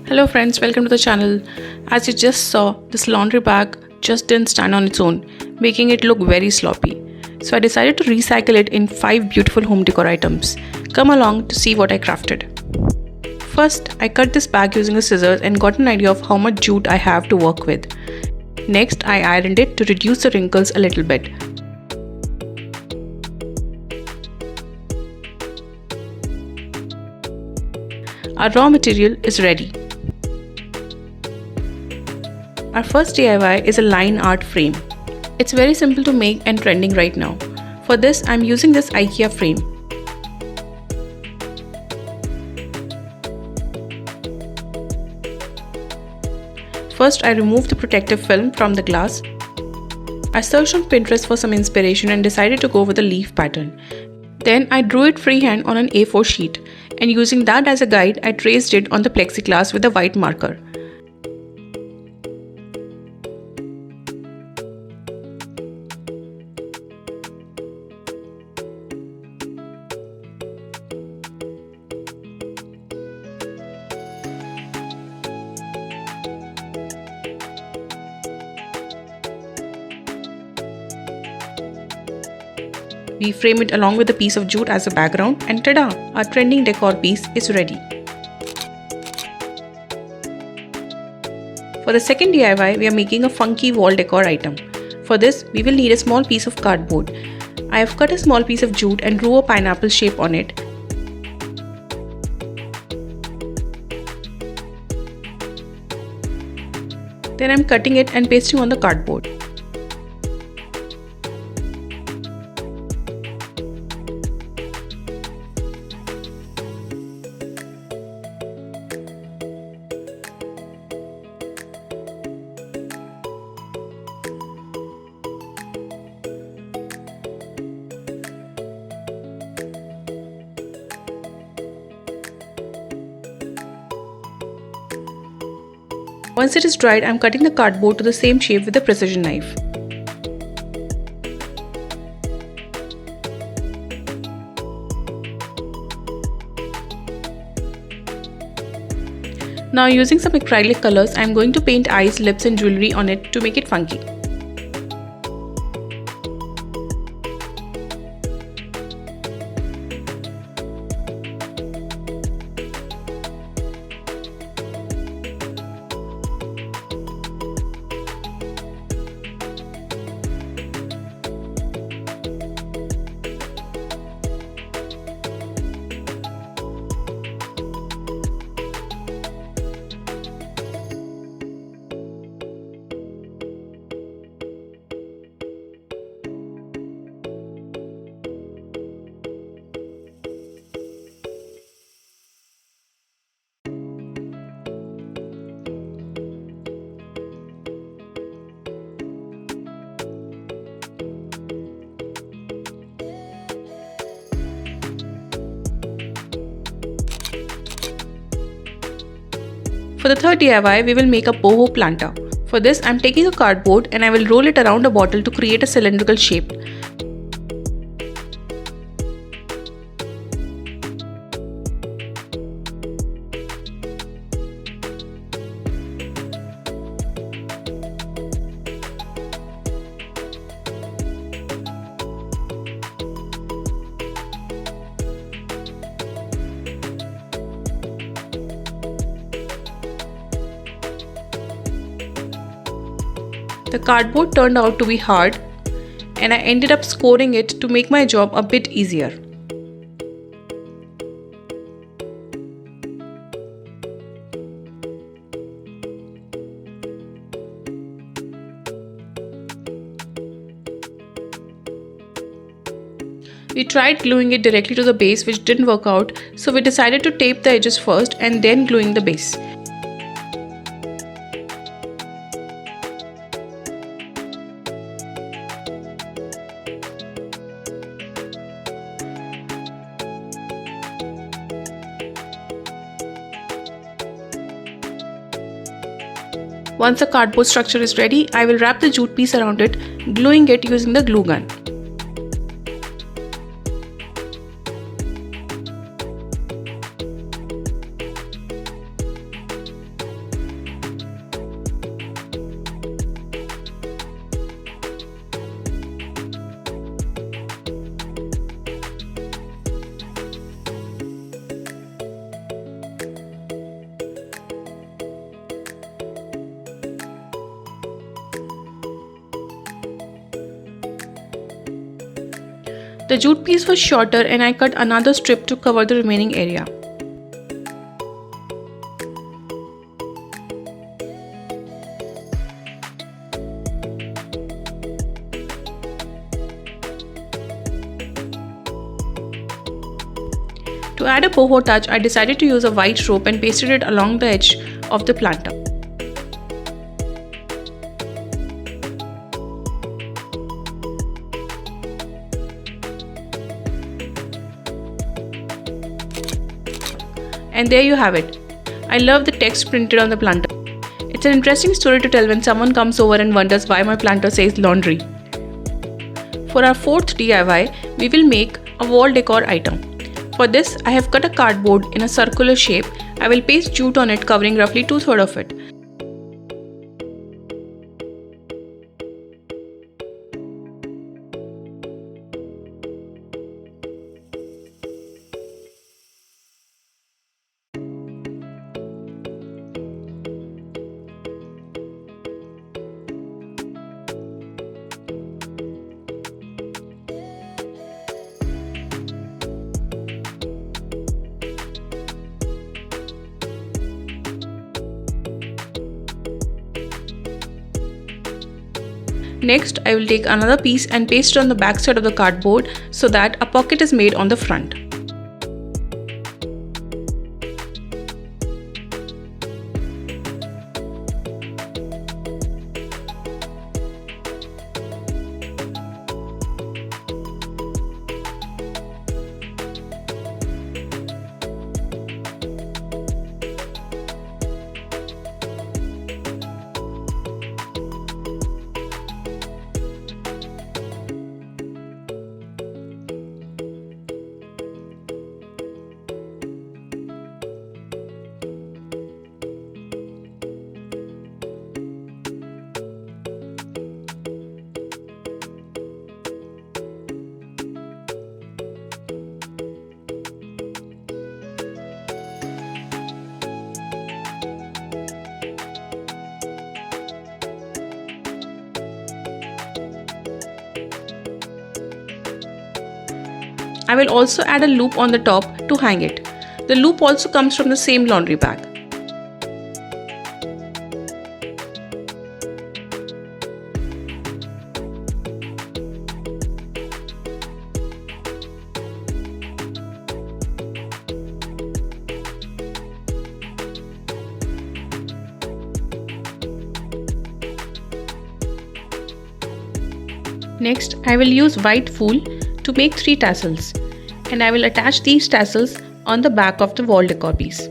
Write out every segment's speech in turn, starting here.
Hello friends, welcome to the channel. As you just saw, this laundry bag just didn't stand on its own, making it look very sloppy. So I decided to recycle it in 5 beautiful home decor items. Come along to see what I crafted. First, I cut this bag using a scissors and got an idea of how much jute I have to work with. Next, I ironed it to reduce the wrinkles a little bit. Our raw material is ready. Our first DIY is a line art frame. It's very simple to make and trending right now. For this, I'm using this IKEA frame. First, I removed the protective film from the glass. I searched on Pinterest for some inspiration and decided to go with a leaf pattern. Then I drew it freehand on an A4 sheet, and using that as a guide, I traced it on the plexiglass with a white marker. We frame it along with a piece of jute as a background, and tada! Our trending decor piece is ready. For the second DIY, we are making a funky wall decor item. For this, we will need a small piece of cardboard. I have cut a small piece of jute and drew a pineapple shape on it. Then I am cutting it and pasting on the cardboard. Once it is dried, I am cutting the cardboard to the same shape with a precision knife. Now using some acrylic colors, I am going to paint eyes, lips and jewelry on it to make it funky. For the third DIY, we will make a boho planter. For this, I am taking a cardboard and I will roll it around a bottle to create a cylindrical shape. The cardboard turned out to be hard, and I ended up scoring it to make my job a bit easier. We tried gluing it directly to the base, which didn't work out, so we decided to tape the edges first and then gluing the base. Once the cardboard structure is ready, I will wrap the jute piece around it, gluing it using the glue gun. The jute piece was shorter and I cut another strip to cover the remaining area. To add a boho touch, I decided to use a white rope and pasted it along the edge of the planter. And there you have it. I love the text printed on the planter. It's an interesting story to tell when someone comes over and wonders why my planter says laundry. For our fourth DIY, we will make a wall decor item. For this, I have cut a cardboard in a circular shape. I will paste jute on it, covering roughly 2/3 of it. Next, I will take another piece and paste it on the back side of the cardboard so that a pocket is made on the front. I will also add a loop on the top to hang it. The loop also comes from the same laundry bag. Next, I will use white wool to make 3 tassels, and I will attach these tassels on the back of the wall decor piece.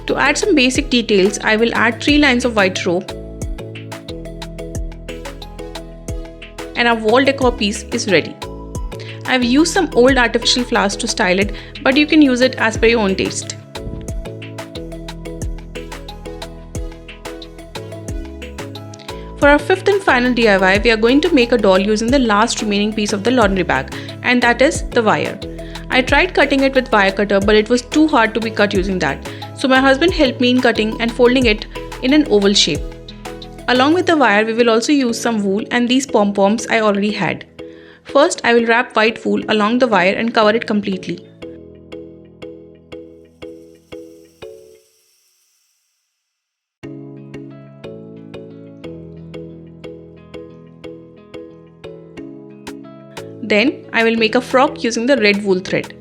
To add some basic details, I will add 3 lines of white rope, and our wall decor piece is ready. I have used some old artificial flowers to style it, but you can use it as per your own taste. For our fifth and final DIY, we are going to make a doll using the last remaining piece of the laundry bag, and that is the wire. I tried cutting it with wire cutter, but it was too hard to be cut using that. So my husband helped me in cutting and folding it in an oval shape. Along with the wire, we will also use some wool and these pom-poms I already had. First, I will wrap white wool along the wire and cover it completely. Then, I will make a frock using the red wool thread.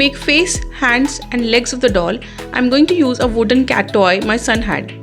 To make face, hands and legs of the doll, I'm going to use a wooden cat toy my son had.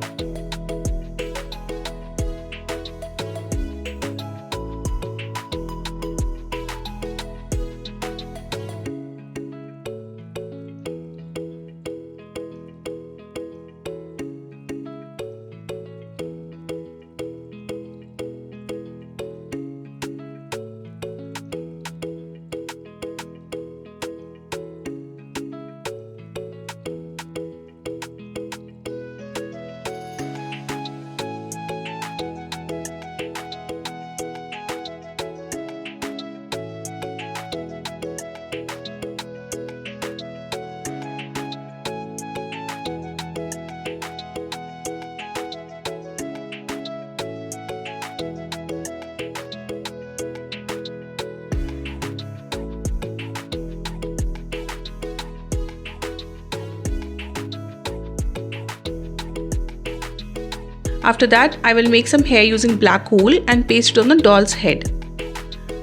After that, I will make some hair using black wool and paste it on the doll's head.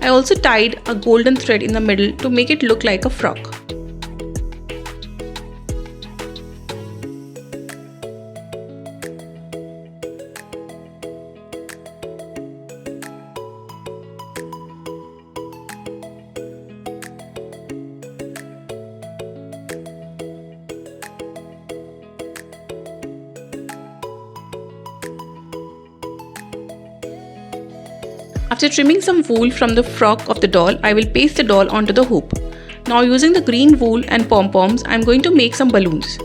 I also tied a golden thread in the middle to make it look like a frock. After trimming some wool from the frock of the doll, I will paste the doll onto the hoop. Now using the green wool and pom-poms, I am going to make some balloons.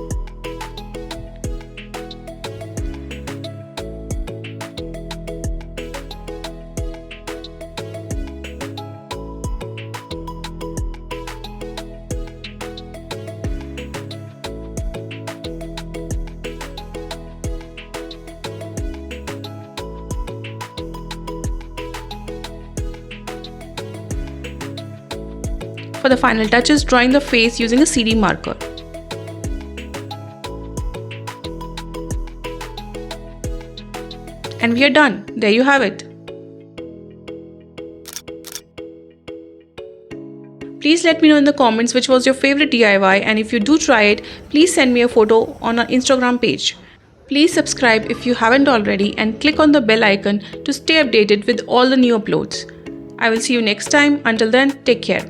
For the final touches, drawing the face using a CD marker. And we are done. There you have it. Please let me know in the comments which was your favorite DIY, and if you do try it, please send me a photo on our Instagram page. Please subscribe if you haven't already and click on the bell icon to stay updated with all the new uploads. I will see you next time. Until then, take care.